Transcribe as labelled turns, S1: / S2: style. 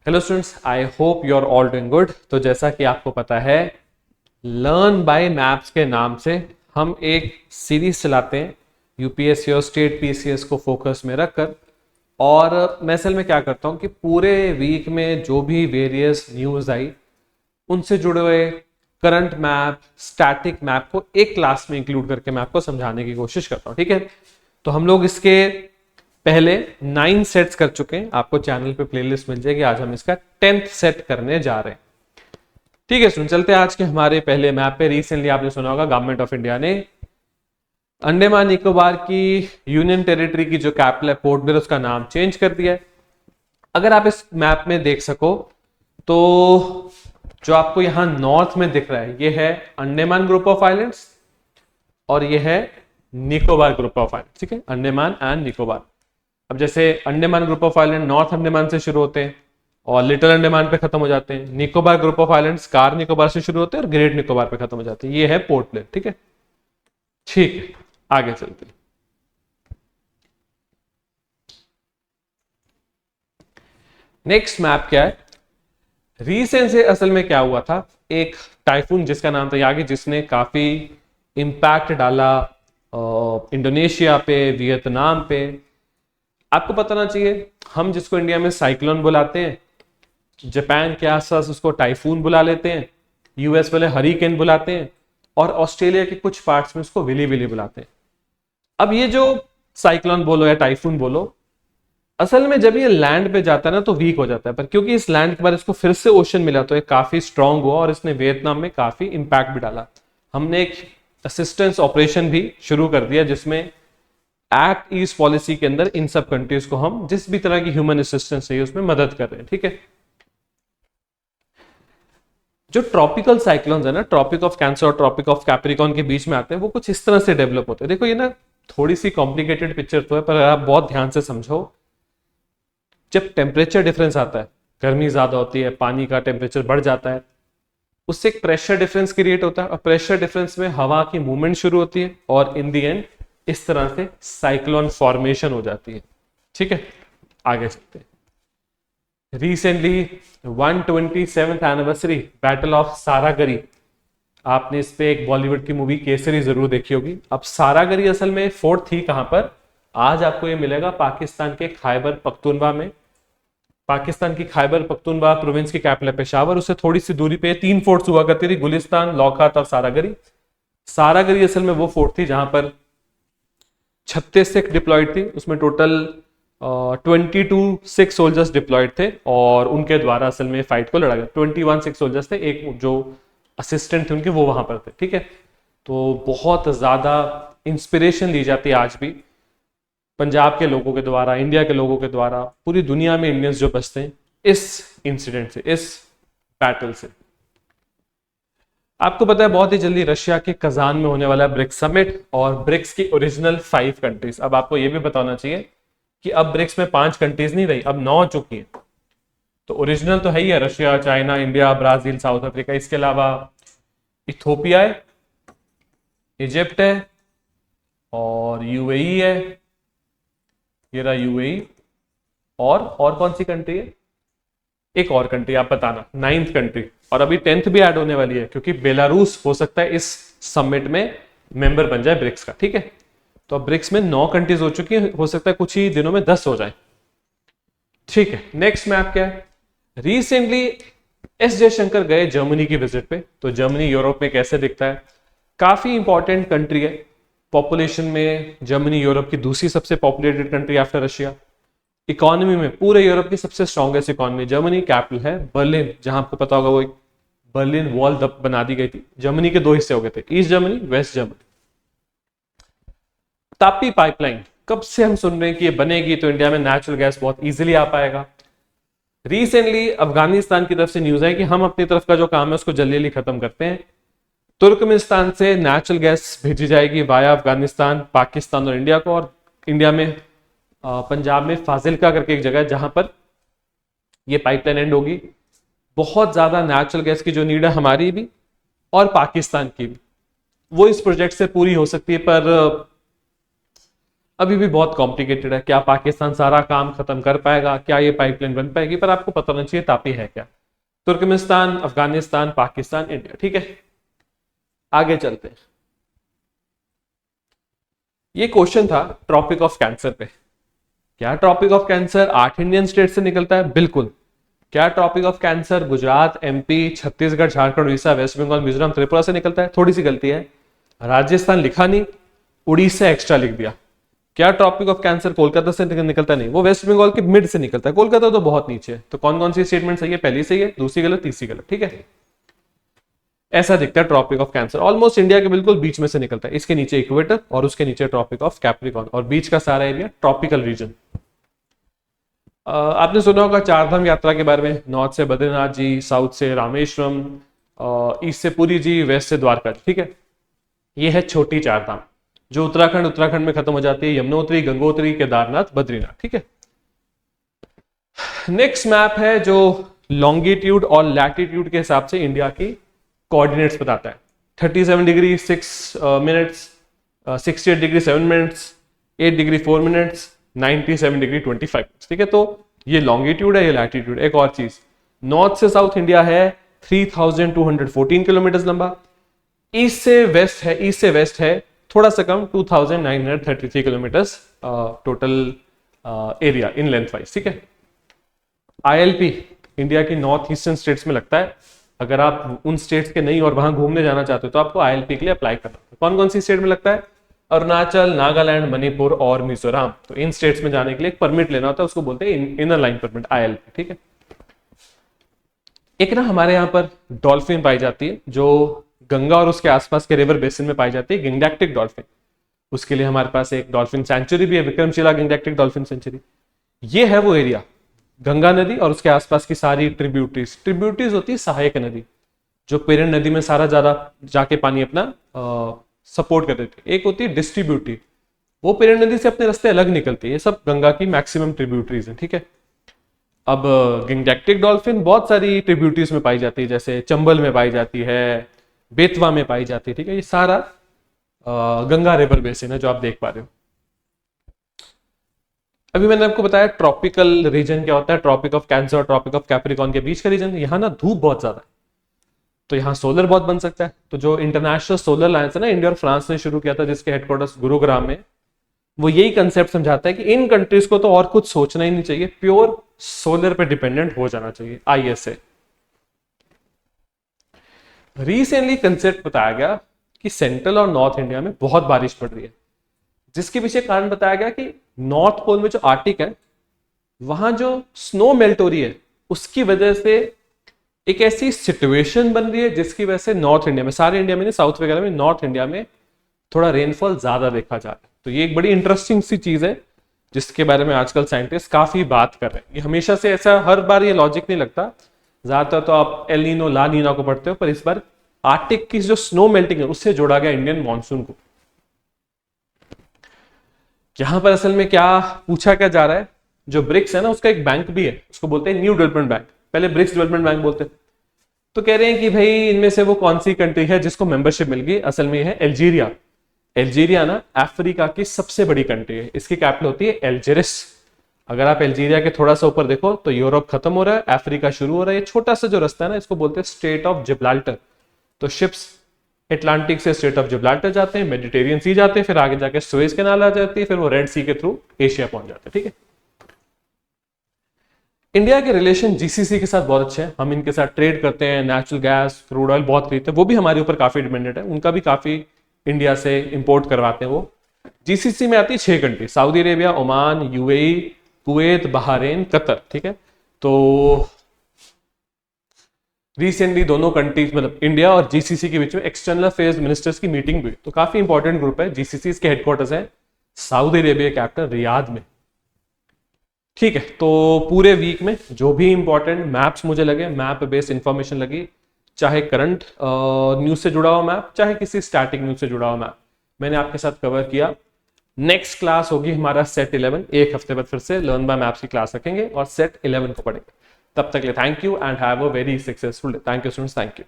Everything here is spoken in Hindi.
S1: Hello students, I hope you are all doing good. तो जैसा कि आपको पता है, लर्न बाय मैप्स के नाम से हम एक सीरीज चलाते हैं यूपीएससी और स्टेट पीसीएस को फोकस में रखकर। और मैं असल में क्या करता हूँ कि पूरे वीक में जो भी वेरियस न्यूज़ आई उनसे जुड़े हुए करंट मैप, स्टैटिक मैप को एक क्लास में इंक्लूड करके मैं आपको समझाने की कोशिश करता हूँ। ठीक है, तो हम लोग इसके पहले 9 सेट्स कर चुके हैं। आपको चैनल पे प्लेलिस्ट मिल जाएगी। आज हम इसका 10th सेट करने जा रहे हैं। ठीक है स्टूडेंट, चलते हैं आज के हमारे पहले मैप पे। रिसेंटली आपने सुना होगा गवर्नमेंट ऑफ इंडिया ने अंडमान निकोबार की यूनियन टेरिटरी की जो कैपिटल है पोर्ट ब्लेयर, उसका नाम चेंज कर दिया है। अगर आप इस मैप में देख सको तो जो आपको यहां नॉर्थ में दिख रहा है ये है अंडमान ग्रुप ऑफ आइलैंड्स और ये है निकोबार ग्रुप ऑफ आइलैंड्स। ठीक है, अंडमान एंड निकोबार। अब जैसे Andaman group of island north Andaman से शुरू होते हैं और लिटिल अंडमान पे खत्म हो जाते हैं। Nicobar group of islands car Nicobar से शुरू होते हैं और ग्रेट निकोबार पे खत्म हो जाते हैं। ये है पोर्ट ब्लेयर। ठीक है, ठीक है, आगे चलते हैं। नेक्स्ट मैप क्या है? रीसेंट से असल में क्या हुआ था, एक टाइफून जिसका नाम था यागी, जिसने काफी इंपैक्ट डाला इंडोनेशिया पे, वियतनाम पे। आपको पता ना चाहिए, हम जिसको इंडिया में साइक्लोन बुलाते हैं, जापान के आसपास उसको टाइफून बुला लेते हैं, यूएस वाले हरिकेन बुलाते हैं और ऑस्ट्रेलिया के कुछ पार्ट्स में उसको विली विली बुलाते हैं। अब ये जो साइक्लोन बोलो या टाइफून बोलो, असल में जब ये लैंड पे जाता है ना तो वीक हो जाता है, पर क्योंकि इस लैंड के बाद इसको फिर से ओशन मिला तो ये काफी स्ट्रांग हुआ और इसने वियतनाम में काफी इंपैक्ट भी डाला। हमने एक असिस्टेंस ऑपरेशन भी शुरू कर दिया जिसमें एक्ट ईस्ट पॉलिसी के अंदर इन सब कंट्रीज को हम जिस भी तरह की ह्यूमन असिस्टेंस चाहिए उसमें मदद कर रहे हैं। ठीक है, जो ट्रॉपिकल साइक्लोन्स है ना, ट्रॉपिक ऑफ कैंसर और ट्रॉपिक ऑफ कैप्रिकॉन के बीच में आते हैं, वो कुछ इस तरह से डेवलप होते हैं। देखो ये ना थोड़ी सी कॉम्प्लिकेटेड पिक्चर तो है, पर आप बहुत ध्यान से समझो। जब टेम्परेचर डिफरेंस आता है, गर्मी ज्यादा होती है, पानी का टेम्परेचर बढ़ जाता है, उससे एक प्रेशर डिफरेंस क्रिएट होता है और प्रेशर डिफरेंस में हवा की मूवमेंट शुरू होती है और इन दी एंड इस तरह से साइक्लोन फॉर्मेशन हो जाती है। ठीक है, आगे चलते हैं। Recently 127th anniversary battle of Saragarhi, आपने इस पे एक बॉलीवुड की मूवी केसरी जरूर देखी होगी। अब सारागरी असल में फोर्ट थी कहां पर? आज आपको ये मिलेगा पाकिस्तान के खैबर पख्तूनवा में। पाकिस्तान की खैबर पख्तूनवा प्रोविंस की कैपिटल पेशावर, उससे थोड़ी सी दूरी पे 3 फोर्ट्स हुआ करती थी, गुलिस्तान, लौखात और सारागरी। सारागरी असल में वो फोर्ट थी जहां पर 36 सिख डिप्लॉयड थी, उसमें टोटल 22 सिख सोल्जर्स डिप्लॉयड थे और उनके द्वारा असल में फाइट को लड़ा गया। 21 सिख सोल्जर्स थे, एक जो असिस्टेंट थे उनके वो वहां पर थे। ठीक है, तो बहुत ज्यादा इंस्पिरेशन ली जाती है आज भी पंजाब के लोगों के द्वारा, इंडिया के लोगों के द्वारा, पूरी दुनिया में इंडियंस जो बचते हैं इस इंसिडेंट से, इस बैटल से। आपको पता है बहुत ही जल्दी रशिया के कजान में होने वाला है ब्रिक्स समिट और ब्रिक्स की ओरिजिनल 5 कंट्रीज। अब आपको यह भी बताना चाहिए कि अब ब्रिक्स में 5 कंट्रीज नहीं रही, अब 9 हो चुकी हैं। तो ओरिजिनल तो है ही है, Russia, China, India, Brazil, south Africa. इसके अलावा इथोपिया है, इजिप्ट है और यूएई है। ये रहा यूएई। और कौन सी कंट्री है? एक और कंट्री, आप बताना 9th कंट्री। और अभी 10th भी ऐड होने वाली है क्योंकि बेलारूस हो सकता है इस समिट में मेंबर बन जाए ब्रिक्स का। ठीक है, तो अब ब्रिक्स में 9 कंट्रीज हो चुकी है, हो सकता है कुछ ही दिनों में 10 हो जाए। ठीक है, नेक्स्ट मैप क्या है? रिसेंटली एस जयशंकर गए जर्मनी की विजिट पे। तो जर्मनी यूरोप में कैसे दिखता है? काफी इंपॉर्टेंट कंट्री है पॉपुलेशन में। जर्मनी यूरोप की दूसरी सबसे populated country after Russia. Economy में पूरे यूरोप की सबसे स्ट्रॉन्गेस्ट इकोनॉमी। जर्मनी कैपिटल है बर्लिन, जहां आपको पता होगा वो एक बर्लिन वॉल बना दी गई थी। जर्मनी के 2 हिस्से हो गए थे, East Germany, West Germany. TAPI pipeline कब से हम सुन रहे हैं कि ये बनेगी तो इंडिया में नेचुरल गैस बहुत इजीली आ पाएगा। रिसेंटली अफगानिस्तान की तरफ से न्यूज है कि हम अपनी तरफ का जो काम है उसको जल्दी जल्दी खत्म करते हैं। तुर्कमेनिस्तान से नेचुरल गैस भेजी जाएगी वाया अफगानिस्तान, पाकिस्तान और इंडिया को। और इंडिया में पंजाब में फाजिलका करके एक जगह है जहां पर ये पाइपलाइन एंड होगी। बहुत ज्यादा नेचुरल गैस की जो नीड है हमारी भी और पाकिस्तान की भी, वो इस प्रोजेक्ट से पूरी हो सकती है। पर अभी भी बहुत कॉम्प्लिकेटेड है। क्या पाकिस्तान सारा काम खत्म कर पाएगा, क्या ये पाइपलाइन बन पाएगी, पर आपको पता होना चाहिए तापी है क्या। Turkmenistan, Afghanistan, Pakistan, India. ठीक है, आगे चलते हैं। ये क्वेश्चन था ट्रॉपिक ऑफ कैंसर पे। क्या Tropic of Cancer 8 Indian state से निकलता है? बिल्कुल। क्या Tropic of Cancer Gujarat, MP, Chhattisgarh, Jharkhand, Orissa, West Bengal, Mizoram, Tripura से निकलता है? थोड़ी सी गलती है, राजस्थान लिखा नहीं, उड़ीसा एक्स्ट्रा लिख दिया। क्या ट्रॉपिक ऑफ कैंसर कोलकाता से निकलता नहीं, वो वेस्ट बंगाल के मिड से निकलता है, कोलकाता तो बहुत नीचे है। तो कौन कौन सी स्टेटमेंट सही है? पहली सही है, दूसरी गलत, तीसरी गलत। ठीक है, ऐसा दिखता है Tropic of Cancer. Almost India के बिल्कुल बीच में से निकलता है, इसके नीचे इक्वेटर और उसके नीचे ट्रॉपिक ऑफ कैप्रिकॉर्न, और बीच का सारा एरिया ट्रॉपिकल रीजन। आपने सुना होगा चारधाम यात्रा के बारे में, नॉर्थ से बद्रीनाथ जी, साउथ से रामेश्वरम, ईस्ट से पुरी जी, वेस्ट से द्वारका। ठीक है, ये है छोटी चारधाम जो उत्तराखंड में खत्म हो जाती है, यमुनोत्री, गंगोत्री, केदारनाथ, बद्रीनाथ। ठीक है, नेक्स्ट मैप है जो लॉन्गिट्यूड और लैटिट्यूड के हिसाब से इंडिया की कोऑर्डिनेट्स बताता है। 37 degree 6 minutes, 68 degree 7 minutes, 8 degree 4 minutes, 97 degree 25 minutes. ठीक है, तो ये लॉन्गिट्यूड है, ये लैटिट्यूड। एक और चीज, नॉर्थ से साउथ इंडिया है 3214 किलोमीटर लंबा, ईस्ट से वेस्ट है थोड़ा सा कम 2933 kilometre total area in length wise. ठीक है, ILP इंडिया की नॉर्थ ईस्टर्न स्टेट्स में लगता है। अगर आप उन स्टेट्स के नहीं और वहां घूमने जाना चाहते हो तो आपको ILP के लिए अप्लाई करना है। कौन कौन सी स्टेट में लगता है? अरुणाचल, नागालैंड, मणिपुर और मिजोरम। तो इन स्टेट्स में जाने के लिए एक परमिट लेना होता है, उसको बोलते हैं इनर लाइन परमिट, ILP। ठीक है, एक ना हमारे यहाँ पर डॉल्फिन पाई जाती है जो गंगा और उसके आसपास के रिवर बेसिन में पाई जाती है, गिंगडैक्टिक डॉल्फिन। उसके लिए हमारे पास एक डॉल्फिन सेंचुरी भी है, विक्रमशिला गिंगडैक्टिक डॉल्फिन सेंचुरी। ये है वो एरिया, गंगा नदी और उसके आसपास की सारी ट्रिब्यूटरीज होती है सहायक नदी, जो पेरेंट नदी में सारा ज्यादा जाके पानी अपना सपोर्ट कर देती है। एक होती है डिस्ट्रीब्यूटरी, वो पेरेंट नदी से अपने रास्ते अलग निकलती है। ये सब गंगा की मैक्सिमम ट्रिब्यूटरीज हैं। ठीक है, अब गिंगडैक्टिक डॉल्फिन बहुत सारी ट्रिब्यूटरीज में पाई जाती है, जैसे चंबल में पाई जाती है, बेतवा में पाई जाती है। ठीक है, ये सारा गंगा रिवर बेसिन है जो आप देख पा रहे हो। अभी मैंने आपको बताया ट्रॉपिकल रीजन क्या होता है, ट्रॉपिक ऑफ कैंसर और ट्रॉपिक ऑफ कैप्रिकॉर्न के बीच का रीजन। यहाँ ना धूप बहुत ज्यादा है, तो यहाँ सोलर बहुत बन सकता है। तो जो इंटरनेशनल सोलर अलायंस है ना, इंडिया और फ्रांस ने शुरू किया था, जिसके हेडक्वार्टर्स गुरुग्राम में, वो यही कंसेप्ट समझाता है कि इन कंट्रीज को तो और कुछ सोचना ही नहीं चाहिए, प्योर सोलर पे डिपेंडेंट हो जाना चाहिए। ISA रिसेंटली कंसेप्ट बताया गया कि सेंट्रल और नॉर्थ इंडिया में बहुत बारिश पड़ रही है, जिसके पीछे कारण बताया गया कि नॉर्थ पोल में जो आर्टिक है वहां जो स्नो मेल्ट हो रही है, उसकी वजह से एक ऐसी सिचुएशन बन रही है जिसकी वजह से नॉर्थ इंडिया में, सारे इंडिया में नहीं, साउथ वगैरह में, नॉर्थ इंडिया में थोड़ा रेनफॉल ज्यादा देखा जा रहा है। तो ये एक बड़ी इंटरेस्टिंग सी चीज है जिसके बारे में आजकल साइंटिस्ट काफी बात कर रहे हैं। ये हमेशा से ऐसा हर बार ये लॉजिक नहीं लगता, ज्यादातर तो आप एल नीनो, ला नीना को पढ़ते हो, पर इस बार आर्टिक की जो स्नो मेल्टिंग है उससे जोड़ा गया इंडियन मानसून को। यहां पर असल में क्या पूछा क्या जा रहा है, जो ब्रिक्स है ना उसका एक बैंक भी है, उसको बोलते हैं न्यू डेवलपमेंट बैंक, पहले ब्रिक्स डेवलपमेंट बैंक बोलते हैं। तो कह रहे हैं कि भाई इनमें से वो कौन सी कंट्री है जिसको मेंबरशिप मिल गई। असल में है अल्जीरिया। अल्जीरिया ना अफ्रीका की सबसे बड़ी कंट्री है, इसकी कैपिटल होती है अल्जेरिस। अगर आप अल्जीरिया के थोड़ा सा ऊपर देखो तो यूरोप खत्म हो रहा है, अफ्रीका शुरू हो रहा है। ये छोटा सा जो रास्ता है ना, इसको बोलते हैं स्ट्रेट ऑफ जिब्राल्टर। तो शिप्स अटलांटिक से स्ट्रेट ऑफ जिब्राल्टर जाते हैं, मेडिटेरियन सी जाते हैं, फिर आगे जाके सुएज कैनाल आ जाती है, फिर वो रेड सी के थ्रू एशिया पहुंच जाते हैं। ठीक है, इंडिया के रिलेशन GCC के साथ बहुत अच्छे हैं, हम इनके साथ ट्रेड करते हैं, नेचुरल गैस, क्रूड ऑयल बहुत खरीदते हैं, वो भी हमारे ऊपर काफी डिपेंडेंट है, उनका भी काफी इंडिया से इंपोर्ट करवाते हैं। वो GCC में आती है 6 country, Saudi Arabia, Oman, UAE, Kuwait, Bahrain, Qatar. ठीक है, तो रिसेंटली दोनों कंट्रीज मतलब इंडिया और GCC के बीच में एक्सटर्नल अफेयर्स मिनिस्टर्स की मीटिंग हुई, तो काफी इंपॉर्टेंट ग्रुप है। GCC इसके हेडक्वार्टर्स है सऊदी अरेबिया कैपिटल रियाद में। ठीक है, तो पूरे वीक में जो भी इंपॉर्टेंट मैप्स मुझे लगे, मैप बेस्ड इंफॉर्मेशन लगी, चाहे करंट न्यूज से जुड़ा हुआ मैप, चाहे किसी स्टैटिक न्यूज से जुड़ा हुआ मैप, मैंने आपके साथ कवर किया। नेक्स्ट क्लास होगी हमारा सेट 11, एक हफ्ते बाद फिर से लर्न बाय मैप्स की क्लास रखेंगे और सेट 11 को पढ़ेंगे। तब तक के लिए thank you and have a very successful day. Thank you students, thank you.